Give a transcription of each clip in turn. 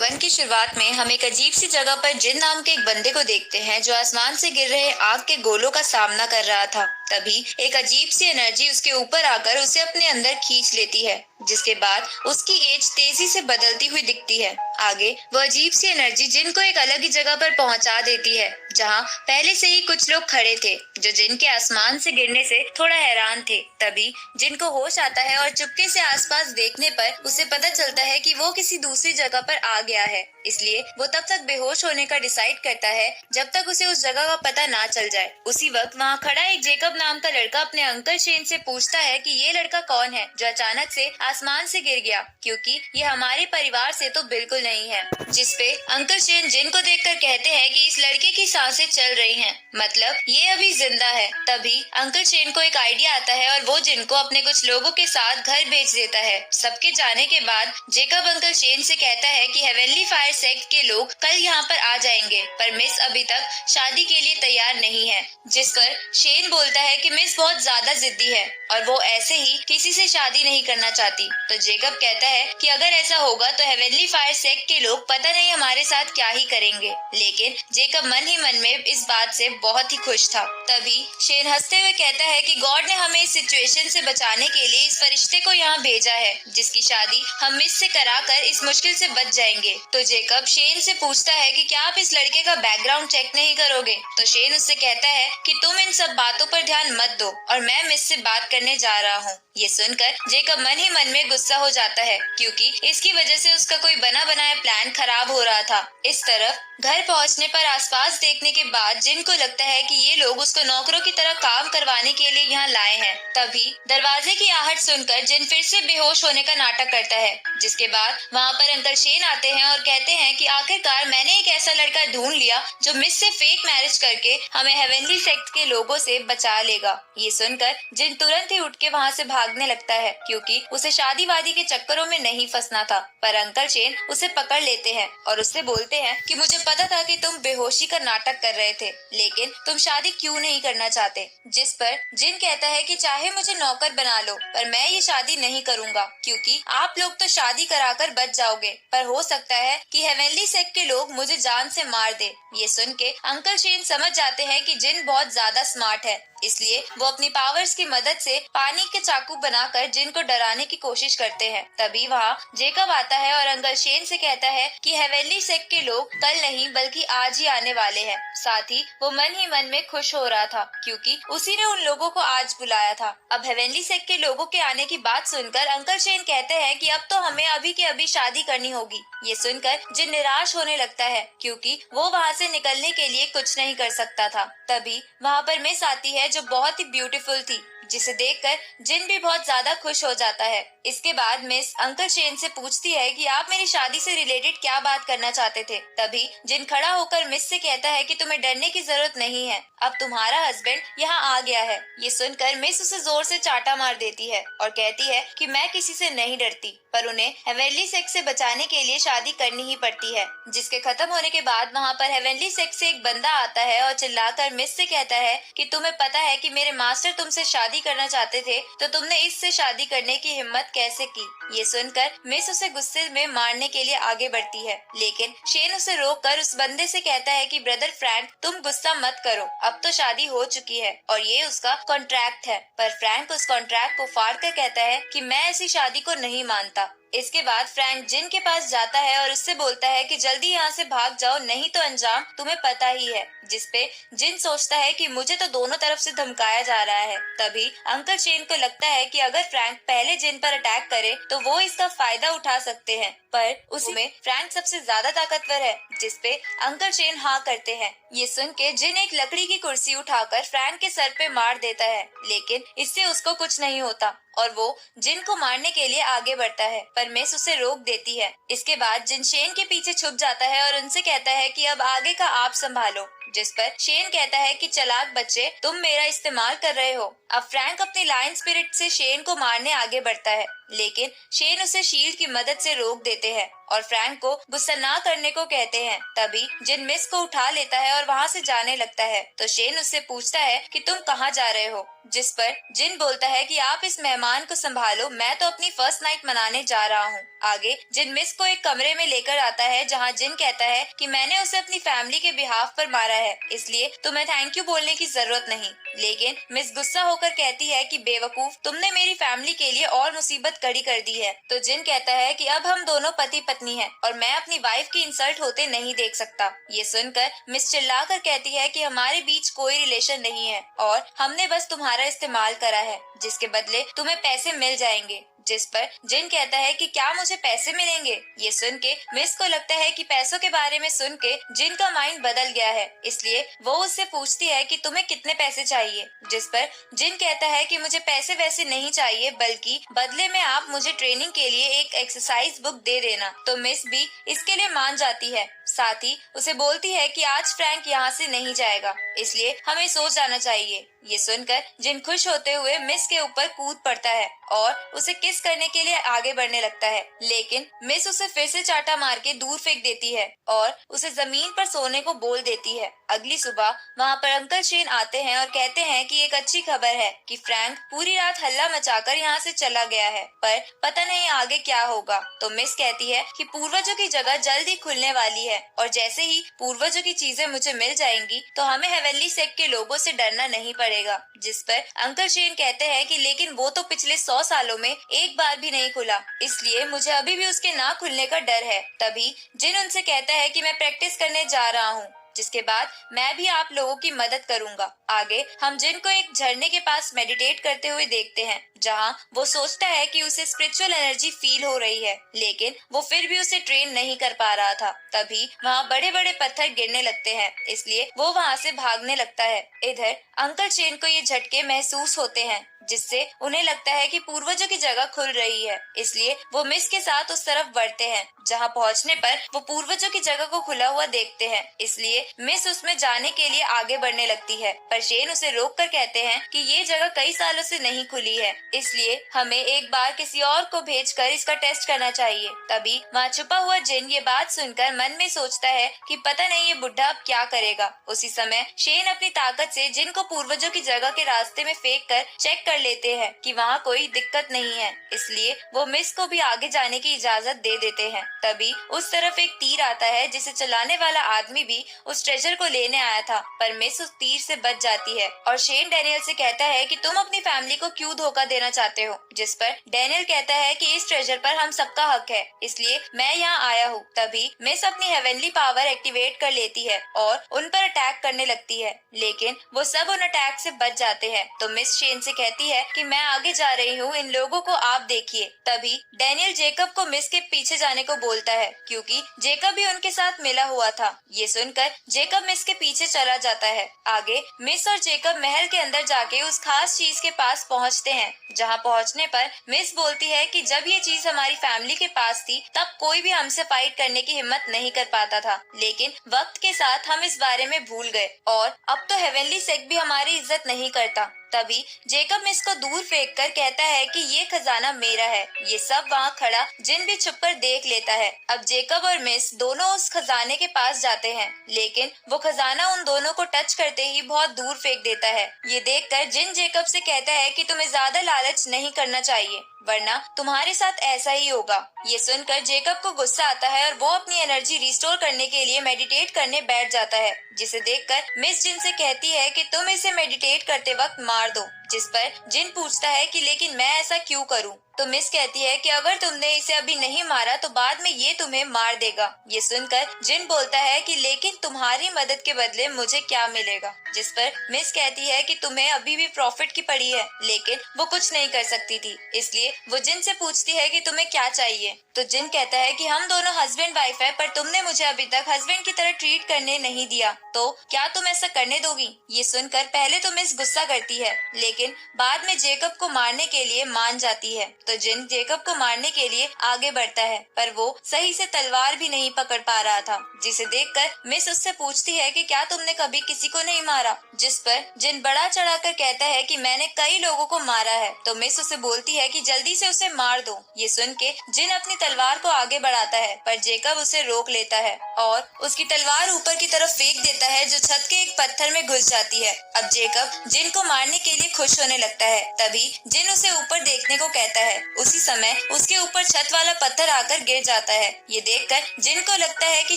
Part 1 की शुरुआत में हम एक अजीब सी जगह पर जिन नाम के एक बंदे को देखते हैं जो आसमान से गिर रहे आग के गोलों का सामना कर रहा था। तभी एक अजीब सी एनर्जी उसके ऊपर आकर उसे अपने अंदर खींच लेती है, जिसके बाद उसकी एज तेजी से बदलती हुई दिखती है। आगे वो अजीब सी एनर्जी जिन को एक अलग ही जगह पर पहुंचा देती है, जहां पहले से ही कुछ लोग खड़े थे जो जिन के आसमान से गिरने से थोड़ा हैरान थे। तभी जिन को होश आता है और चुपके से आसपास देखने पर उसे पता चलता है कि वो किसी दूसरी जगह पर आ गया है। इसलिए वो तब तक बेहोश होने का डिसाइड करता है जब तक उसे उस जगह का पता ना चल जाए। उसी वक्त वहाँ खड़ा एक जेकब नाम का लड़का अपने अंकल शेन से पूछता है कि ये लड़का कौन है जो अचानक से आसमान से गिर गया, क्योंकि ये हमारे परिवार से तो बिल्कुल नहीं है। जिसपे अंकल शेन जिन को देखकर कहते हैं कि इस लड़के की सांसें चल रही हैं, मतलब ये अभी जिंदा है। तभी अंकल शेन को एक आइडिया आता है और वो जिन को अपने कुछ लोगों के साथ घर भेज देता है। सबके जाने के बाद जेकब अंकल शेन से कहता है कि हेवनली फायर सेक्ट के लोग कल यहाँ पर आ जाएंगे, पर मिस अभी तक शादी के लिए तैयार नहीं है। जिस पर शेन बोलता है कि मिस बहुत ज्यादा जिद्दी है और वो ऐसे ही किसी से शादी नहीं करना चाहती। तो जेकब कहता है कि अगर ऐसा होगा तो हेवनली फायर सेक्ट के लोग पता नहीं हमारे साथ क्या ही करेंगे। लेकिन जेकब मन ही मन में इस बात से बहुत ही खुश था। तभी शेन हंसते हुए कहता है कि गॉड ने हमें इस सिचुएशन से बचाने के लिए इस फरिश्ते को यहाँ भेजा है, जिसकी शादी हम मिस से कराकर इस मुश्किल से बच जाएंगे। तो जेकब शेन से पूछता है कि क्या आप इस लड़के का बैकग्राउंड चेक नहीं करोगे। तो शेन उससे कहता है कि तुम इन सब बातों पर ध्यान मत दो और मैं मिस से बात करने जा रहा हूँ। ये सुनकर जेकब मन ही मन में गुस्सा हो जाता है, क्योंकि इसकी वजह से उसका कोई बना बनाया प्लान खराब हो रहा था। इस तरफ घर पहुंचने पर आसपास देखने के बाद जिन को लगता है कि ये लोग उसको नौकरों की तरह काम करवाने के लिए यहाँ लाए हैं। तभी दरवाजे की आहट सुनकर जिन फिर से बेहोश होने का नाटक करता है, जिसके बाद वहाँ पर अंकल शेन आते हैं और कहते हैं कि आखिरकार मैंने एक ऐसा लड़का ढूंढ लिया जो मिस से फेक मैरिज करके हमें हेवनली सेक्ट के लोगों से बचा लेगा। ये सुनकर जिन तुरंत ही उठ के वहाँ से भागने लगता है, क्योंकि उसे शादी वादी के चक्करों में नहीं फंसना था। पर अंकल शेन उसे पकड़ लेते हैं और उससे बोलते हैं कि मुझे पता था कि तुम बेहोशी का नाटक कर रहे थे, लेकिन तुम शादी क्यों नहीं करना चाहते। जिस पर जिन कहता है कि चाहे मुझे नौकर बना लो, पर मैं ये शादी नहीं करूंगा, क्योंकि आप लोग तो शादी कराकर बच जाओगे, पर हो सकता है कि हेवनली सेक्ट के लोग मुझे जान से मार दे। ये सुन के अंकल शेन समझ जाते हैं कि जिन बहुत ज्यादा स्मार्ट है, इसलिए वो अपनी पावर्स की मदद से पानी के चाकू बनाकर जिन को डराने की कोशिश करते हैं। तभी वहाँ जेकब आता है और अंकल शेन से कहता है कि हेवनली सेक्ट के लोग कल नहीं बल्कि आज ही आने वाले हैं। साथ ही वो मन ही मन में खुश हो रहा था, क्योंकि उसी ने उन लोगों को आज बुलाया था। अब हेवनली सेक्ट के लोगों के आने की बात सुनकर अंकल शेन कहते हैं कि अब तो हमें अभी के अभी शादी करनी होगी। ये सुनकर जिन निराश होने लगता है, क्योंकि वो वहाँ से निकलने के लिए कुछ नहीं कर सकता था। तभी वहाँ पर मिस आती है जो बहुत ही ब्यूटीफुल थी, जिसे देखकर जिन भी बहुत ज्यादा खुश हो जाता है। इसके बाद मिस अंकल शेन से पूछती है कि आप मेरी शादी से रिलेटेड क्या बात करना चाहते थे। तभी जिन खड़ा होकर मिस से कहता है कि तुम्हें डरने की जरूरत नहीं है, अब तुम्हारा हस्बैंड यहाँ आ गया है। ये सुनकर मिस उसे जोर से चाटा मार देती है और कहती है कि मैं किसी से नहीं डरती, पर उन्हें हेवनली सेक्ट से बचाने के लिए शादी करनी ही पड़ती है। जिसके खत्म होने के बाद वहाँ पर हेवनली सेक्ट से एक बंदा आता है और चिल्लाकर मिस से कहता है कि तुम्हें पता है कि मेरे मास्टर तुमसे शादी करना चाहते थे, तो तुमने इससे शादी करने की हिम्मत कैसे की। ये सुनकर मिस उसे गुस्से में मारने के लिए आगे बढ़ती है, लेकिन शेन उसे रोककर उस बंदे से कहता है कि ब्रदर फ्रैंक, तुम गुस्सा मत करो, अब तो शादी हो चुकी है और ये उसका कॉन्ट्रैक्ट है। पर फ्रैंक उस कॉन्ट्रैक्ट को फाड़ कर कहता है कि मैं ऐसी शादी को नहीं मानता। इसके बाद फ्रैंक जिन के पास जाता है और उससे बोलता है कि जल्दी यहाँ से भाग जाओ, नहीं तो अंजाम तुम्हें पता ही है। जिसपे जिन सोचता है कि मुझे तो दोनों तरफ से धमकाया जा रहा है। तभी अंकल शेन को लगता है कि अगर फ्रैंक पहले जिन पर अटैक करे तो वो इसका फायदा उठा सकते हैं, पर उसमें फ्रैंक सबसे ज्यादा ताकतवर है। जिसपे अंकल शेन हाँ करते हैं। ये सुन के जिन एक लकड़ी की कुर्सी उठाकर फ्रैंक के सर पे मार देता है, लेकिन इससे उसको कुछ नहीं होता और वो जिन को मारने के लिए आगे बढ़ता है, पर मिस उसे रोक देती है। इसके बाद जिन शेन के पीछे छुप जाता है और उनसे कहता है कि अब आगे का आप संभालो। जिस पर शेन कहता है कि चालाक बच्चे, तुम मेरा इस्तेमाल कर रहे हो। अब फ्रैंक अपनी लायन स्पिरिट से शेन को मारने आगे बढ़ता है, लेकिन शेन उसे शील्ड की मदद से रोक देते हैं और फ्रैंक को गुस्सा ना करने को कहते हैं। तभी जिन मिस को उठा लेता है और वहाँ से जाने लगता है, तो शेन उससे पूछता है कि तुम कहाँ जा रहे हो, जिस पर जिन बोलता है कि आप इस मेहमान को संभालो, मैं तो अपनी फर्स्ट नाइट मनाने जा रहा हूँ। आगे जिन मिस को एक कमरे में लेकर आता है जहाँ जिन कहता है कि मैंने उसे अपनी फैमिली के बिहाफ पर मारा है, इसलिए तुम्हें थैंक यू बोलने की जरूरत नहीं। लेकिन मिस गुस्सा होकर कहती है कि बेवकूफ, तुमने मेरी फैमिली के लिए और मुसीबत खड़ी कर दी है। तो जिन कहता है कि अब हम दोनों पति पत्नी हैं और मैं अपनी वाइफ की इंसल्ट होते नहीं देख सकता। ये सुनकर मिस चिल्लाकर कहती है कि हमारे बीच कोई रिलेशन नहीं है और हमने बस तुम्हारा इस्तेमाल करा है, जिसके बदले तुम्हें पैसे मिल जाएंगे। जिस पर जिन कहता है कि क्या मुझे पैसे मिलेंगे। ये सुन के मिस को लगता है कि पैसों के बारे में सुन के जिन का माइंड बदल गया है, इसलिए वो उससे पूछती है कि तुम्हें कितने पैसे चाहिए। जिस पर जिन कहता है कि मुझे पैसे वैसे नहीं चाहिए, बल्कि बदले में आप मुझे ट्रेनिंग के लिए एक एक्सरसाइज बुक दे देना। तो मिस भी इसके लिए मान जाती है। साथ ही उसे बोलती है कि आज फ्रैंक यहाँ से नहीं जाएगा, इसलिए हमें सो जाना चाहिए। ये सुनकर जिन खुश होते हुए मिस के ऊपर कूद पड़ता है और उसे किस करने के लिए आगे बढ़ने लगता है, लेकिन मिस उसे फिर से चाटा मार के दूर फेंक देती है और उसे जमीन पर सोने को बोल देती है। अगली सुबह वहाँ पर अंकल शेन आते हैं और कहते हैं कि एक अच्छी खबर है कि फ्रैंक पूरी रात हल्ला मचाकर यहाँ से चला गया है, पर पता नहीं आगे क्या होगा। तो मिस कहती है कि पूर्वजों की जगह जल्द ही खुलने वाली है और जैसे ही पूर्वजों की चीजें मुझे मिल जाएंगी तो हमें हेवनली सेक्ट के लोगों से डरना नहीं पड़ेगा। जिस पर अंकल शेन कहते हैं कि लेकिन वो तो पिछले 100 सालों में एक बार भी नहीं खुला, इसलिए मुझे अभी भी उसके ना खुलने का डर है। तभी जिन उनसे कहता है कि मैं प्रैक्टिस करने जा रहा हूँ, जिसके बाद मैं भी आप लोगों की मदद करूंगा। आगे हम जिन को एक झरने के पास मेडिटेट करते हुए देखते हैं, जहां वो सोचता है कि उसे स्पिरिचुअल एनर्जी फील हो रही है, लेकिन वो फिर भी उसे ट्रेन नहीं कर पा रहा था। तभी वहां बड़े बड़े पत्थर गिरने लगते हैं, इसलिए वो वहां से भागने लगता है। इधर अंकल शेन को ये झटके महसूस होते हैं, जिससे उन्हें लगता है कि पूर्वजों की जगह खुल रही है, इसलिए वो मिस के साथ उस तरफ बढ़ते हैं। जहां पहुंचने पर वो पूर्वजों की जगह को खुला हुआ देखते हैं, इसलिए मिस उसमें जाने के लिए आगे बढ़ने लगती है, पर शेन उसे रोक कर कहते हैं कि ये जगह कई सालों से नहीं खुली है, इसलिए हमें एक बार किसी और को भेजकर इसका टेस्ट करना चाहिए। तभी वहाँ छुपा हुआ जिन ये बात सुनकर मन में सोचता है कि पता नहीं ये बुढ़ा अब क्या करेगा। उसी समय शेन अपनी ताकत से जिन को पूर्वजों की जगह के रास्ते में फेंक कर चेक कर लेते हैं कि वहाँ कोई दिक्कत नहीं है, इसलिए वो मिस को भी आगे जाने की इजाजत दे देते हैं। तभी उस तरफ एक तीर आता है, जिसे चलाने वाला आदमी भी उस ट्रेजर को लेने आया था, पर मिस उस तीर से बच जाती है और शेन डैनियल से कहता है कि तुम अपनी फैमिली को क्यों धोखा देना चाहते हो। जिस पर डैनियल कहता है कि इस ट्रेजर पर हम सबका हक है, इसलिए मैं यहाँ आया हूँ। तभी मिस अपनी हेवनली पावर एक्टिवेट कर लेती है और उन पर अटैक करने लगती है, लेकिन वो सब उन अटैक से बच जाते हैं। तो मिस शेन से कहती है कि मैं आगे जा रही हूँ, इन लोगों को आप देखिए। तभी डैनियल जेकब को मिस के पीछे जाने को बोलता है, क्योंकि जेकब भी उनके साथ मिला हुआ था। ये सुनकर जेकब मिस के पीछे चला जाता है। आगे मिस और जेकब महल के अंदर जाके उस खास चीज के पास पहुँचते हैं, जहाँ पहुँचने पर मिस बोलती है कि जब ये चीज हमारी फैमिली के पास थी तब कोई भी हमसे फाइट करने की हिम्मत नहीं कर पाता था, लेकिन वक्त के साथ हम इस बारे में भूल गए और अब तो हेवनली सेक्ट भी हमारी इज्जत नहीं करता। तभी जेकब मिस को दूर फेंक कर कहता है कि ये खजाना मेरा है। ये सब वहाँ खड़ा जिन भी छुपकर देख लेता है। अब जेकब और मिस दोनों उस खजाने के पास जाते हैं, लेकिन वो खजाना उन दोनों को टच करते ही बहुत दूर फेंक देता है। ये देखकर जिन जेकब से कहता है कि तुम्हें ज्यादा लालच नहीं करना चाहिए, वरना तुम्हारे साथ ऐसा ही होगा। ये सुनकर जेकब को गुस्सा आता है और वो अपनी एनर्जी रिस्टोर करने के लिए मेडिटेट करने बैठ जाता है, जिसे देखकर मिस जिन से कहती है कि तुम इसे मेडिटेट करते वक्त मार दो। जिस पर जिन पूछता है कि लेकिन मैं ऐसा क्यों करूं? तो मिस कहती है कि अगर तुमने इसे अभी नहीं मारा तो बाद में ये तुम्हें मार देगा। ये सुनकर जिन बोलता है कि लेकिन तुम्हारी मदद के बदले मुझे क्या मिलेगा? जिस पर मिस कहती है कि तुम्हें अभी भी प्रॉफिट की पड़ी है, लेकिन वो कुछ नहीं कर सकती थी, इसलिए वो जिन से पूछती है कि तुम्हें क्या चाहिए। तो जिन कहता है कि हम दोनों हस्बैंड वाइफ है, पर तुमने मुझे अभी तक हस्बैंड की तरह ट्रीट करने नहीं दिया, तो क्या तुम ऐसा करने दोगी? ये सुनकर पहले तो मिस गुस्सा करती है, लेकिन बाद में जेकब को मारने के लिए मान जाती है। तो जिन जेकब को मारने के लिए आगे बढ़ता है, पर वो सही से तलवार भी नहीं पकड़ पा रहा था, जिसे देखकर मिस उससे पूछती है कि क्या तुमने कभी किसी को नहीं मारा? जिस पर जिन बड़ा चढ़ाकर कहता है कि मैंने कई लोगों को मारा है। तो मिस उसे बोलती है कि जल्दी से उसे मार दो। ये सुन के जिन अपनी तलवार को आगे बढ़ाता है, पर जेकब उसे रोक लेता है और उसकी तलवार ऊपर की तरफ फेंक देता है, जो छत के एक पत्थर में घुस जाती है। अब जेकब जिन को मारने के लिए खुश होने लगता है, तभी जिन उसे ऊपर देखने को कहता है। उसी समय उसके ऊपर छत वाला पत्थर आकर गिर जाता है। ये देखकर जिन को लगता है कि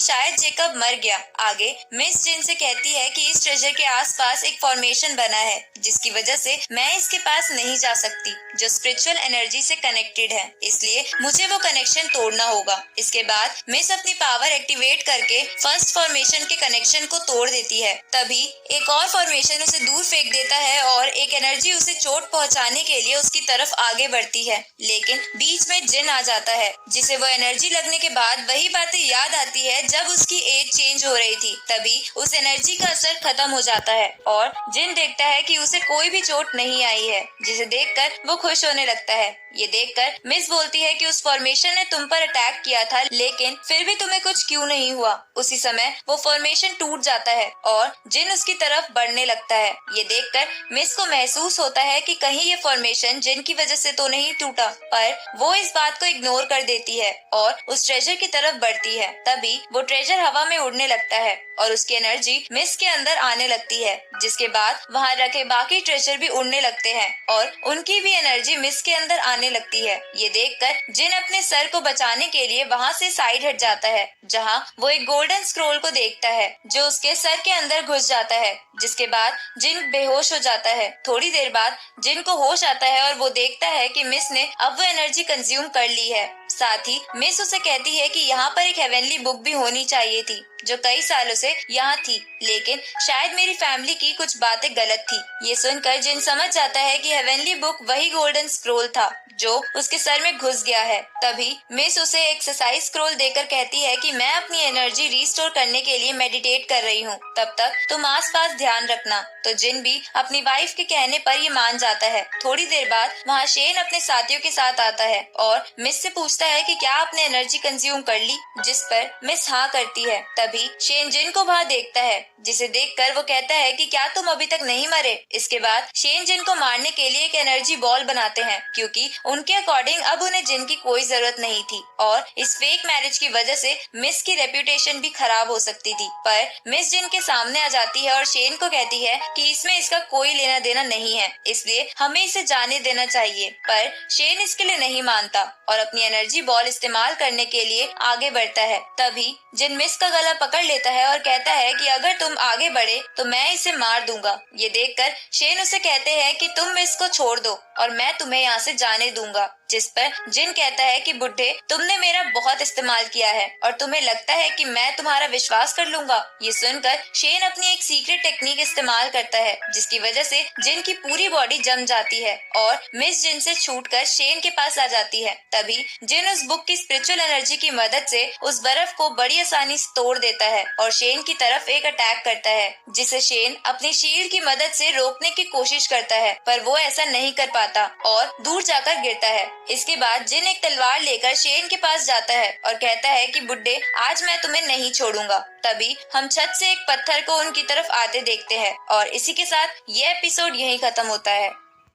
शायद जेकब मर गया। आगे मिस जिन से कहती है कि इस ट्रेजर के आसपास एक फॉर्मेशन बना है, जिसकी वजह से मैं इसके पास नहीं जा सकती, जो स्पिरिचुअल एनर्जी से कनेक्टेड है, इसलिए मुझे वो कनेक्शन तोड़ना होगा। इसके बाद मिस अपनी पावर एक्टिवेट करके फर्स्ट फॉर्मेशन के कनेक्शन को तोड़ देती है। तभी एक और फॉर्मेशन उसे दूर फेंक देता है और एक एनर्जी उसे चोट पहुंचाने के लिए उसकी तरफ आगे बढ़ती है, लेकिन बीच में जिन आ जाता है, जिसे वो एनर्जी लगने के बाद वही बातें याद आती है जब उसकी एज चेंज हो रही थी। तभी उस एनर्जी का असर खत्म हो जाता है और जिन देखता है कि उसे कोई भी चोट नहीं आई है, जिसे देखकर वो खुश होने लगता है। ये देखकर मिस बोलती है कि उस फॉर्मेशन ने तुम पर अटैक किया था, लेकिन फिर भी तुम्हें कुछ क्यों नहीं हुआ? उसी समय वो फॉर्मेशन टूट जाता है और जिन उसकी तरफ बढ़ने लगता है। ये देखकर मिस को महसूस होता है कि कहीं ये फॉर्मेशन जिन की वजह से तो नहीं टूटा, पर वो इस बात को इग्नोर कर देती है और उस ट्रेजर की तरफ बढ़ती है। तभी वो ट्रेजर हवा में उड़ने लगता है और उसकी एनर्जी मिस के अंदर आने लगती है, जिसके बाद वहाँ रखे बाकी ट्रेजर भी उड़ने लगते हैं और उनकी भी एनर्जी मिस के अंदर आने लगती है। ये देखकर जिन अपने सर को बचाने के लिए वहाँ से साइड हट जाता है, जहाँ वो एक गोल्डन स्क्रोल को देखता है, जो उसके सर के अंदर घुस जाता है, जिसके बाद जिन बेहोश हो जाता है। थोड़ी देर बाद जिन को होश आता है और वो देखता है कि मिस ने अब वो एनर्जी कंज्यूम कर ली है। साथ ही मिस उसे कहती है कि यहाँ पर एक हेवनली बुक भी होनी चाहिए थी, जो कई सालों से यहाँ थी, लेकिन शायद मेरी फैमिली की कुछ बातें गलत थी। ये सुनकर जिन समझ जाता है कि हेवनली बुक वही गोल्डन स्क्रोल था जो उसके सर में घुस गया है। तभी मिस उसे एक्सरसाइज स्क्रोल देकर कहती है कि मैं अपनी एनर्जी रिस्टोर करने के लिए मेडिटेट कर रही हूँ, तब तक तुम आसपास ध्यान रखना। तो जिन भी अपनी वाइफ के कहने पर ये मान जाता है। थोड़ी देर बाद वहाँ शेन अपने साथियों के साथ आता है और मिस से पूछता है कि क्या आपने एनर्जी कंज्यूम कर ली, जिस पर मिस हाँ करती है। तभी शेन जिन को वहाँ देखता है, जिसे देखकर वो कहता है कि क्या तुम अभी तक नहीं मरे। इसके बाद शेन जिन को मारने के लिए एक एनर्जी बॉल बनाते हैं, क्योंकि उनके अकॉर्डिंग अब उन्हें जिन की कोई जरूरत नहीं थी और इस फेक मैरिज की वजह से मिस की रेप्यूटेशन भी खराब हो सकती थी। पर मिस जिन के सामने आ जाती है और शेन को कहती है कि इसमें इसका कोई लेना देना नहीं है, इसलिए हमें इसे जाने देना चाहिए। पर शेन इसके लिए नहीं मानता और अपनी एनर्जी बॉल इस्तेमाल करने के लिए आगे बढ़ता है। तभी जिन मिस का गला पकड़ लेता है और कहता है कि अगर तुम आगे बढ़े तो मैं इसे मार दूंगा। ये देखकर शेन उसे कहते हैं कि तुम मिस को छोड़ दो और मैं तुम्हें यहाँ से जाने दूंगा, जिस पर जिन कहता है कि बुड्ढे, तुमने मेरा बहुत इस्तेमाल किया है और तुम्हें लगता है कि मैं तुम्हारा विश्वास कर लूंगा। ये सुनकर शेन अपनी एक सीक्रेट टेक्निक इस्तेमाल करता है, जिसकी वजह से जिन की पूरी बॉडी जम जाती है और मिस जिन से छूटकर शेन के पास आ जाती है। तभी जिन उस बुक की स्पिरिचुअल एनर्जी की मदद से उस बर्फ को बड़ी आसानी से तोड़ देता है और शेन की तरफ एक अटैक करता है, जिसे शेन अपनी शील्ड की मदद से रोकने की कोशिश करता है, पर वो ऐसा नहीं कर पाता और दूर जाकर गिरता है। इसके बाद जिन एक तलवार लेकर शेन के पास जाता है और कहता है कि बुड्ढे, आज मैं तुम्हें नहीं छोड़ूंगा। तभी हम छत से एक पत्थर को उनकी तरफ आते देखते हैं और इसी के साथ ये एपिसोड यहीं खत्म होता है।